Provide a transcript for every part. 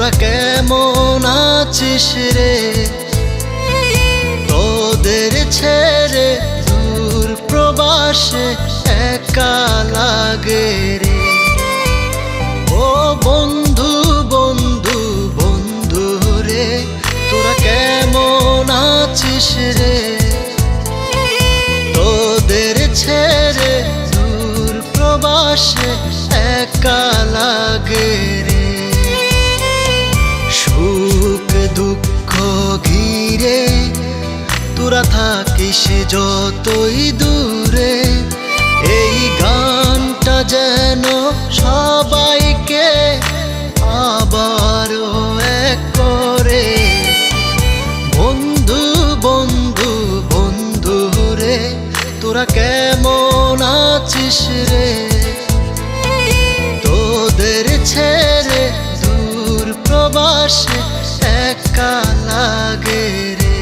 তোরা কেমন আছিস রে? তোদের ছেড়ে দূর প্রবাসে একা লাগে রে। ও বন্ধু বন্ধু বন্ধু রে, তোরা কেমন আছিস রে? তোদের ছেড়ে দূর প্রবাসে একা লাগে রে। সুখ দুঃখ ঘিরে তোরা থাকিস যতই দূরে, এই গানটা যেন সবাইকে আবারও এক করে। বন্ধু বন্ধু বন্ধু রে, তোরা কেমন আছিস রে? তোদের ছেড়ে দূর প্রবাসে একা লাগে রে।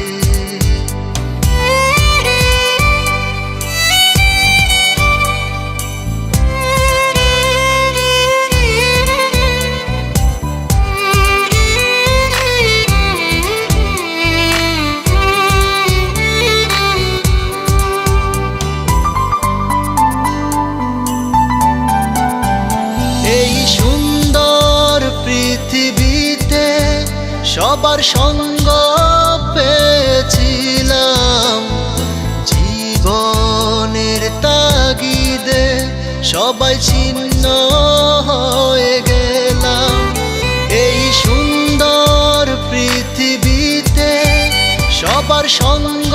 এই সুন্দর পৃথিবীতে সবার সঙ্গ পেয়েছিলাম, জীবনের তাগিদে সবাই ছিন্ন হয়ে গেলাম। এই সুন্দর পৃথিবীতে সবার সঙ্গ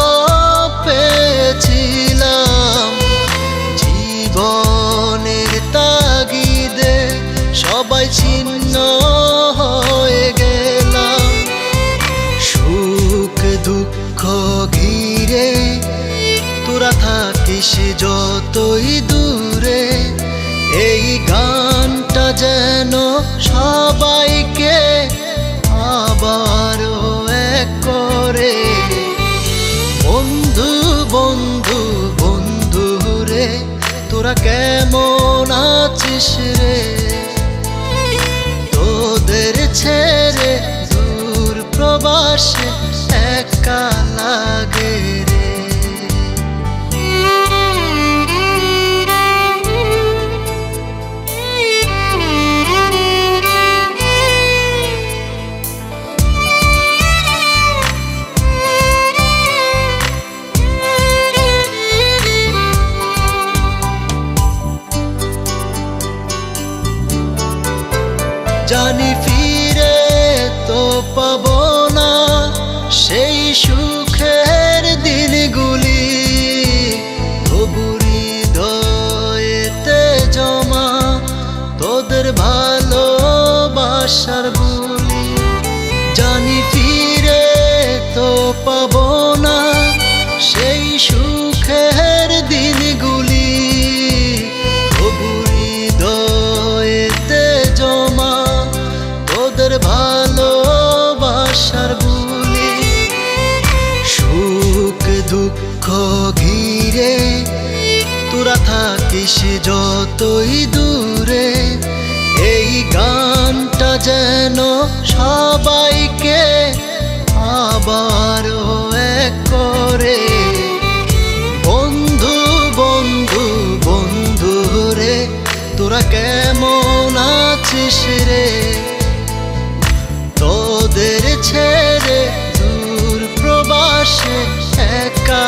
পেয়েছিলাম, জীবনের তাগিদে সবাই ছিন্ন হয়ে গেলাম। সুখ দুঃখ ঘিরে তোরা থাকিস যতই দূরে, এই গানটা যেন সবাইকে আবারও এক করে। বন্ধু বন্ধু বন্ধু রে, তোরা কেমন আছিস রে? তোদের ছেড়ে দূর প্রবাসে একা লাগে রে। জানি ফিরে তো পাবো না সেই সুখের দিনগুলি, তবু হৃদয়েতে জমা তোদের ভালোবাসার বুলি। জানি ফিরে তো পাবো না সেই সুখের দিনগুলি, তবু হৃদয়েতে জমা তোদের ভালোবাসার বুলি। সুখ দুঃখ ঘিরে তোরা থাকিস যতই দূরে, এই গানটা যেন সবাইকে আবারও এক করে। বন্ধু বন্ধু বন্ধু রে, তোরা কেমন আছিস রে? তোদের ছেড়ে দূর প্রবাসে একা